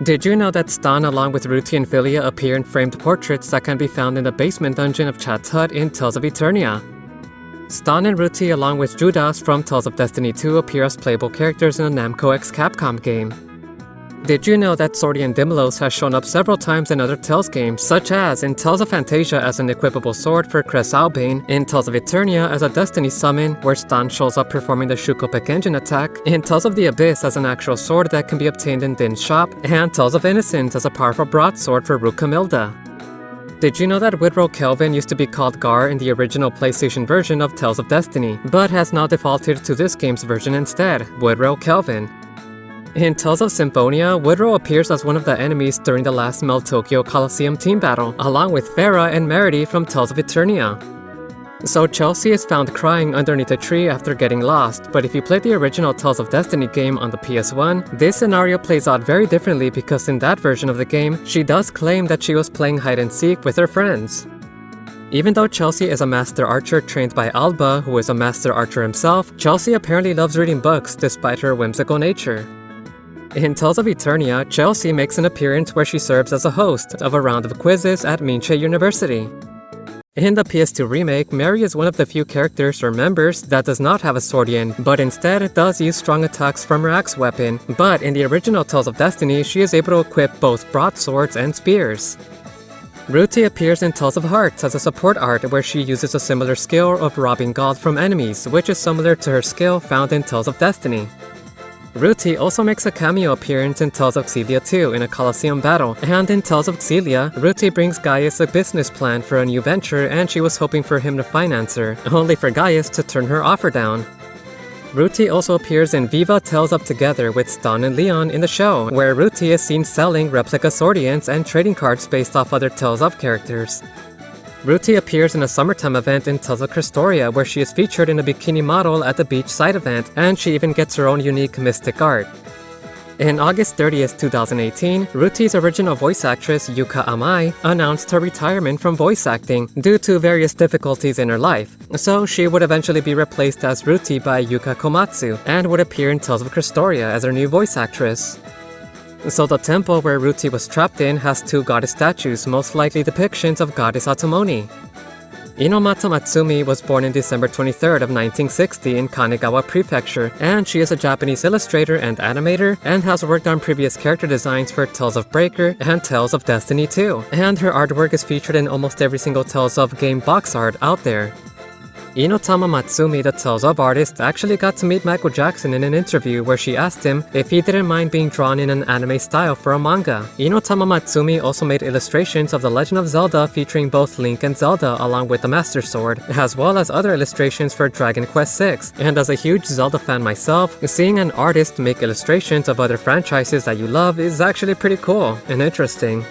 Did you know that Stan along with Ruti and Philia appear in framed portraits that can be found in the basement dungeon of Chad's hut in Tales of Eternia? Stan and Ruti along with Judas from Tales of Destiny 2 appear as playable characters in a Namco x Capcom game. Did you know that Swordian Dimlos has shown up several times in other Tales games, such as in Tales of Fantasia as an equipable sword for Cress Albane, in Tales of Eternia as a Destiny summon where Stan shows up performing the Shukopek engine attack, in Tales of the Abyss as an actual sword that can be obtained in Din's shop, and Tales of Innocence as a powerful broadsword for Rook Camilda. Did you know that Widrow Kelvin used to be called Gar in the original PlayStation version of Tales of Destiny, but has now defaulted to this game's version instead, Widrow Kelvin? In Tales of Symphonia, Widrow appears as one of the enemies during the last Mel Tokyo Coliseum team battle, along with Farah and Meredy from Tales of Eternia. So Chelsea is found crying underneath a tree after getting lost, but if you play the original Tales of Destiny game on the PS1, this scenario plays out very differently because in that version of the game, she does claim that she was playing hide and seek with her friends. Even though Chelsea is a master archer trained by Alba, who is a master archer himself, Chelsea apparently loves reading books despite her whimsical nature. In Tales of Eternia, Chelsea makes an appearance where she serves as a host of a round of quizzes at Minche University. In the PS2 remake, Mary is one of the few characters or members that does not have a Swordian, but instead does use strong attacks from her axe weapon, but in the original Tales of Destiny, she is able to equip both broadswords and spears. Ruti appears in Tales of Hearts as a support art where she uses a similar skill of robbing gold from enemies, which is similar to her skill found in Tales of Destiny. Ruti also makes a cameo appearance in Tales of Xillia 2 in a Colosseum battle, and in Tales of Xillia, Ruti brings Gaius a business plan for a new venture and she was hoping for him to finance her, only for Gaius to turn her offer down. Ruti also appears in Viva Tales of Together with Stan and Leon in the show, where Ruti is seen selling replica Swordians and trading cards based off other Tales of characters. Ruti appears in a summertime event in Tales of Crestoria where she is featured in a bikini model at the beachside event, and she even gets her own unique mystic art. In August 30th, 2018, Ruti's original voice actress Yuka Amai announced her retirement from voice acting due to various difficulties in her life, so she would eventually be replaced as Ruti by Yuka Komatsu and would appear in Tales of Crestoria as her new voice actress. So the temple where Ruti was trapped in has two goddess statues, most likely depictions of goddess Atomoni. Inomata Matsumi was born in December 23rd of 1960 in Kanegawa Prefecture, and she is a Japanese illustrator and animator, and has worked on previous character designs for Tales of Breaker and Tales of Destiny 2, and her artwork is featured in almost every single Tales of game box art out there. Inotama Matsumi, the Tales of artist, actually got to meet Michael Jackson in an interview where she asked him if he didn't mind being drawn in an anime style for a manga. Inotama Matsumi also made illustrations of The Legend of Zelda featuring both Link and Zelda along with the Master Sword, as well as other illustrations for Dragon Quest VI, and as a huge Zelda fan myself, seeing an artist make illustrations of other franchises that you love is actually pretty cool and interesting.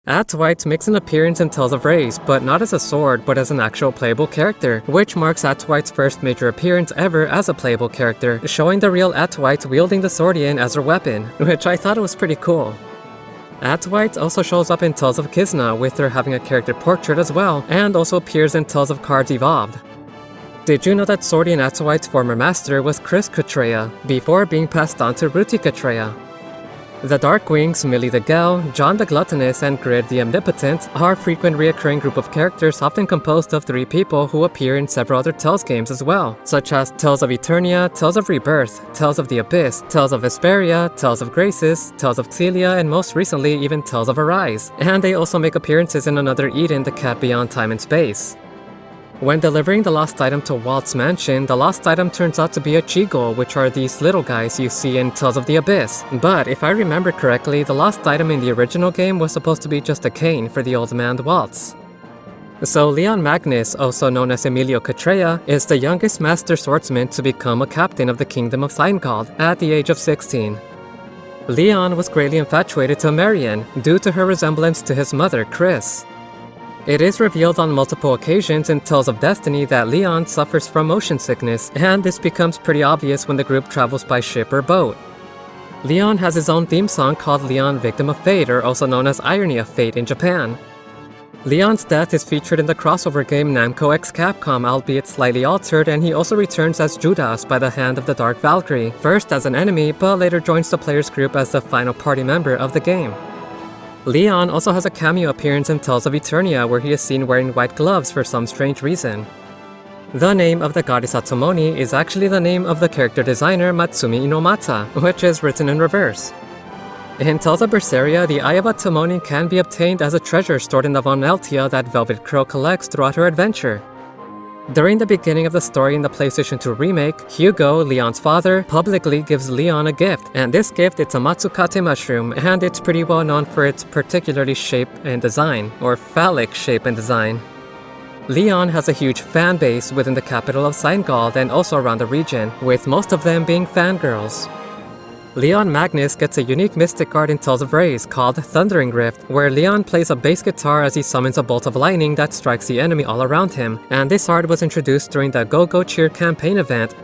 Atwite makes an appearance in Tales of Raze, but not as a sword, but as an actual playable character, which marks Atwite's first major appearance ever as a playable character, showing the real Atwite wielding the Swordian as her weapon, which I thought was pretty cool. Atwite also shows up in Tales of Kizna, with her having a character portrait as well, and also appears in Tales of Cards Evolved. Did you know that Swordian Atwite's former master was Chris Cutrea, before being passed on to Ruti Cutrea? The Darkwings, Millie the Gel, John the Gluttonous, and Grid the Omnipotent are a frequent reoccurring group of characters often composed of 3 people who appear in several other Tales games as well, such as Tales of Eternia, Tales of Rebirth, Tales of the Abyss, Tales of Vesperia, Tales of Graces, Tales of Xillia, and most recently even Tales of Arise. And they also make appearances in another Eden, the Cat Beyond Time and Space. When delivering the lost item to Walt's mansion, the lost item turns out to be a Chigo, which are these little guys you see in Tales of the Abyss. But if I remember correctly, the lost item in the original game was supposed to be just a cane for the old man Waltz. So Leon Magnus, also known as Emilio Cutrea, is the youngest master swordsman to become a captain of the Kingdom of Theingold at the age of 16. Leon was greatly infatuated to Marian due to her resemblance to his mother, Chris. It is revealed on multiple occasions in Tales of Destiny that Leon suffers from motion sickness, and this becomes pretty obvious when the group travels by ship or boat. Leon has his own theme song called Leon Victim of Fate, or also known as Irony of Fate in Japan. Leon's death is featured in the crossover game Namco x Capcom, albeit slightly altered, and he also returns as Judas by the hand of the Dark Valkyrie, first as an enemy, but later joins the player's group as the final party member of the game. Leon also has a cameo appearance in Tales of Eternia, where he is seen wearing white gloves for some strange reason. The name of the goddess Atomoni is actually the name of the character designer Matsumi Inomata, which is written in reverse. In Tales of Berseria, the Eye of Atomoni can be obtained as a treasure stored in the Von Eltia that Velvet Crow collects throughout her adventure. During the beginning of the story in the PlayStation 2 remake, Hugo, Leon's father, publicly gives Leon a gift, and this gift is a Matsukate mushroom, and it's pretty well known for its particularly shape and design, or phallic shape and design. Leon has a huge fan base within the capital of Seingald and also around the region, with most of them being fangirls. Leon Magnus gets a unique mystic art in Tales of Rays called Thundering Rift, where Leon plays a bass guitar as he summons a bolt of lightning that strikes the enemy all around him, and this art was introduced during the Go Go Cheer campaign event.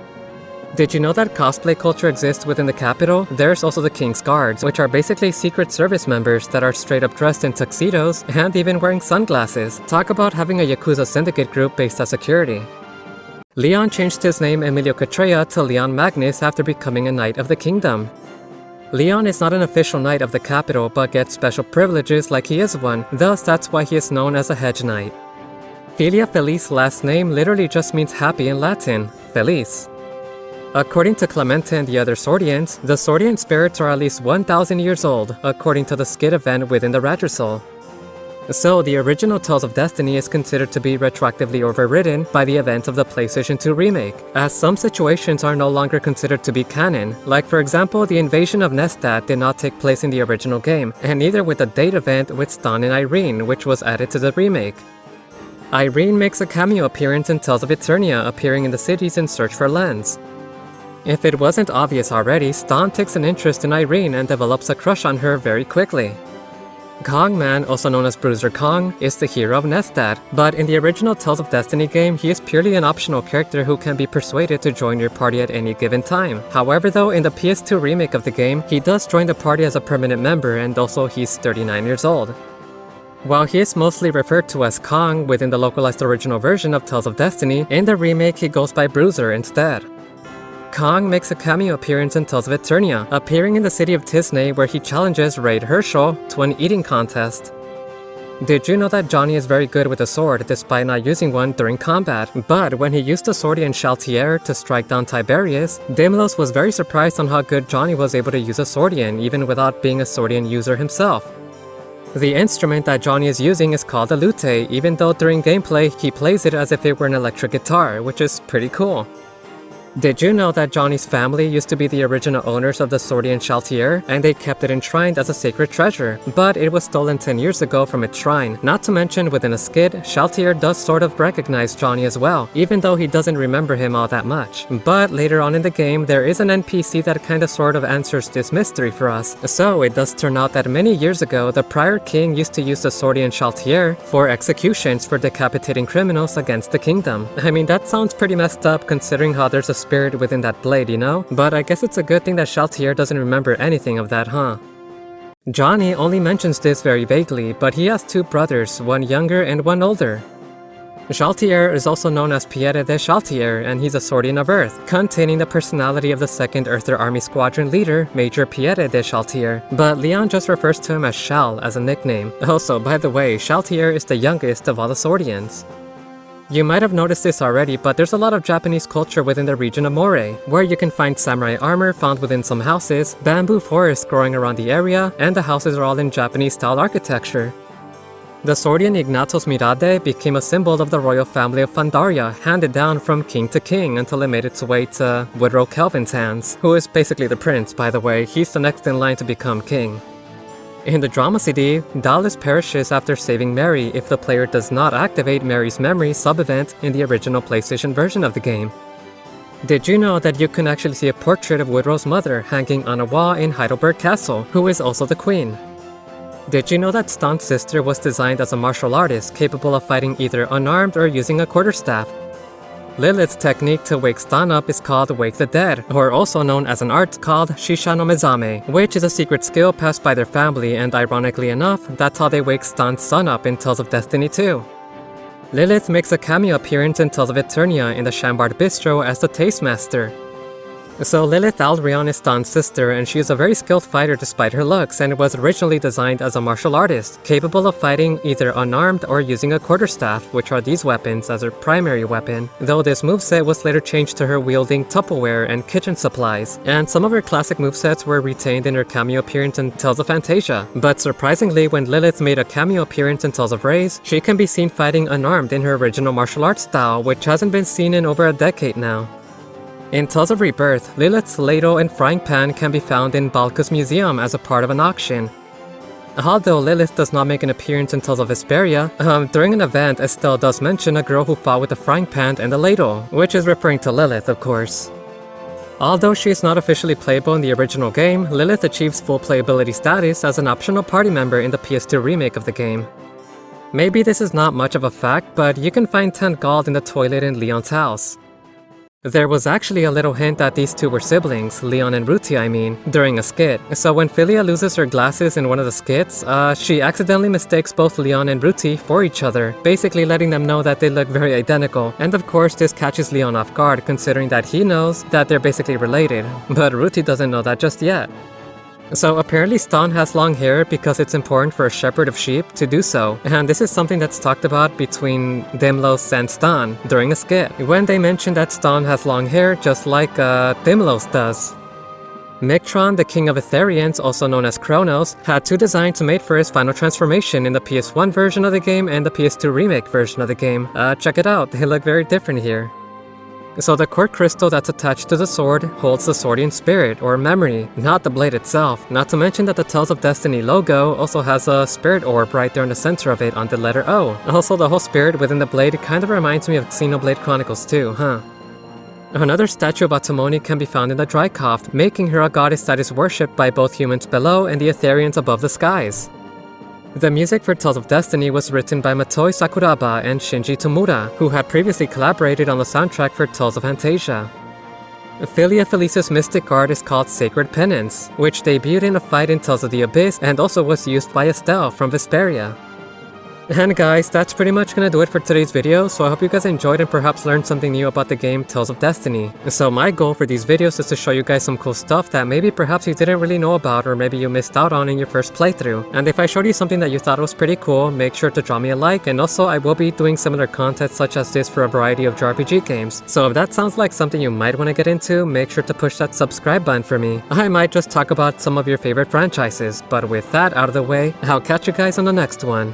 Did you know that cosplay culture exists within the capital? There's also the King's Guards, which are basically secret service members that are straight up dressed in tuxedos and even wearing sunglasses. Talk about having a Yakuza syndicate group based on security. Leon changed his name Emilio Catrea to Leon Magnus after becoming a Knight of the Kingdom. Leon is not an official knight of the capital, but gets special privileges like he is one, thus that's why he is known as a hedge knight. Filia Felice's last name literally just means happy in Latin, Felice. According to Clemente and the other Swordians, the Swordian spirits are at least 1,000 years old, according to the skit event within the Radrersol. So, the original Tales of Destiny is considered to be retroactively overridden by the event of the PlayStation 2 remake, as some situations are no longer considered to be canon, like for example the invasion of Nestat did not take place in the original game, and neither with the date event with Stan and Irene, which was added to the remake. Irene makes a cameo appearance in Tales of Eternia, appearing in the cities in search for Lens. If it wasn't obvious already, Stan takes an interest in Irene and develops a crush on her very quickly. Kongman, also known as Bruiser Kong, is the hero of Nestat, but in the original Tales of Destiny game, he is purely an optional character who can be persuaded to join your party at any given time. However though, in the PS2 remake of the game, he does join the party as a permanent member, and also he's 39 years old. While he is mostly referred to as Kong within the localized original version of Tales of Destiny, in the remake he goes by Bruiser instead. Kong makes a cameo appearance in Tales of Eternia, appearing in the city of Tisney where he challenges Raid Herschel to an eating contest. Did you know that Johnny is very good with a sword despite not using one during combat, but when he used the Swordian Chaltier to strike down Tiberius, Dimlos was very surprised on how good Johnny was able to use a Swordian even without being a Swordian user himself. The instrument that Johnny is using is called a lute, even though during gameplay he plays it as if it were an electric guitar, which is pretty cool. Did you know that Johnny's family used to be the original owners of the Swordian Chaltier, and they kept it enshrined as a sacred treasure, but it was stolen 10 years ago from its shrine? Not to mention, within a skit, Chaltier does sort of recognize Johnny as well, even though he doesn't remember him all that much. But later on in the game, there is an NPC that kinda sort of answers this mystery for us. So it does turn out that many years ago, the prior king used to use the Swordian Chaltier for executions for decapitating criminals against the kingdom. I mean, that sounds pretty messed up considering how there's a spirit within that blade, you know? But I guess it's a good thing that Chaltier doesn't remember anything of that, huh? Johnny only mentions this very vaguely, but he has two brothers, one younger and one older. Chaltier is also known as Pierre de Chaltier, and he's a Swordian of Earth, containing the personality of the 2nd Earther Army Squadron leader, Major Pierre de Chaltier, but Leon just refers to him as Chal as a nickname. Also, by the way, Chaltier is the youngest of all the Swordians. You might have noticed this already, but there's a lot of Japanese culture within the region of Moray, where you can find samurai armor found within some houses, bamboo forests growing around the area, and the houses are all in Japanese-style architecture. The Swordian Ignatos Mirade became a symbol of the royal family of Pandaria, handed down from king to king until it made its way to Woodrow Kelvin's hands, who is basically the prince, by the way. He's the next in line to become king. In the drama CD, Dallas perishes after saving Mary if the player does not activate Mary's memory sub-event in the original PlayStation version of the game. Did you know that you can actually see a portrait of Woodrow's mother hanging on a wall in Heidelberg Castle, who is also the queen? Did you know that Stan's sister was designed as a martial artist capable of fighting either unarmed or using a quarterstaff? Lilith's technique to wake Stan up is called Wake the Dead, or also known as an art called Shisha no Mezame, which is a secret skill passed by their family, and ironically enough, that's how they wake Stan's son up in Tales of Destiny 2. Lilith makes a cameo appearance in Tales of Eternia in the Shambard Bistro as the Taste Master. So Lilith Aldrion is Stan's sister, and she is a very skilled fighter despite her looks, and was originally designed as a martial artist, capable of fighting either unarmed or using a quarterstaff, which are these weapons, as her primary weapon, though this moveset was later changed to her wielding Tupperware and kitchen supplies, and some of her classic movesets were retained in her cameo appearance in Tales of Fantasia. But surprisingly, when Lilith made a cameo appearance in Tales of Raise, she can be seen fighting unarmed in her original martial arts style, which hasn't been seen in over a decade now. In Tales of Rebirth, Lilith's ladle and frying pan can be found in Balka's museum as a part of an auction. Although Lilith does not make an appearance in Tales of Vesperia, during an event Estelle does mention a girl who fought with a frying pan and a ladle, which is referring to Lilith, of course. Although she is not officially playable in the original game, Lilith achieves full playability status as an optional party member in the PS2 remake of the game. Maybe this is not much of a fact, but you can find 10 gold in the toilet in Leon's house. There was actually a little hint that these two were siblings, Leon and Ruti I mean, during a skit. So when Philia loses her glasses in one of the skits, she accidentally mistakes both Leon and Ruti for each other, basically letting them know that they look very identical. And of course this catches Leon off guard, considering that he knows that they're basically related, but Ruti doesn't know that just yet. So apparently Stan has long hair because it's important for a shepherd of sheep to do so, and this is something that's talked about between Dimlos and Stan during a skit, when they mention that Stan has long hair just like Dimlos does. Mictron, the king of Etherians, also known as Kronos, had two designs made for his final transformation in the PS1 version of the game and the PS2 remake version of the game. Check it out, they look very different here. So the quartz crystal that's attached to the sword holds the Swordian spirit, or memory, not the blade itself. Not to mention that the Tales of Destiny logo also has a spirit orb right there in the center of it on the letter O. Also, the whole spirit within the blade kind of reminds me of Xenoblade Chronicles 2, huh? Another statue of Atomoni can be found in the Drycoft, making her a goddess that is worshipped by both humans below and the Etherians above the skies. The music for Tales of Destiny was written by Matoi Sakuraba and Shinji Tomura, who had previously collaborated on the soundtrack for Tales of Fantasia. Philia Felice's mystic art is called Sacred Penance, which debuted in a fight in Tales of the Abyss and also was used by Estelle from Vesperia. And guys, that's pretty much gonna do it for today's video, so I hope you guys enjoyed and perhaps learned something new about the game Tales of Destiny. So my goal for these videos is to show you guys some cool stuff that maybe perhaps you didn't really know about or maybe you missed out on in your first playthrough. And if I showed you something that you thought was pretty cool, make sure to drop me a like, and also I will be doing similar content such as this for a variety of Jrpg games. So if that sounds like something you might want to get into, make sure to push that subscribe button for me. I might just talk about some of your favorite franchises, but with that out of the way, I'll catch you guys on the next one.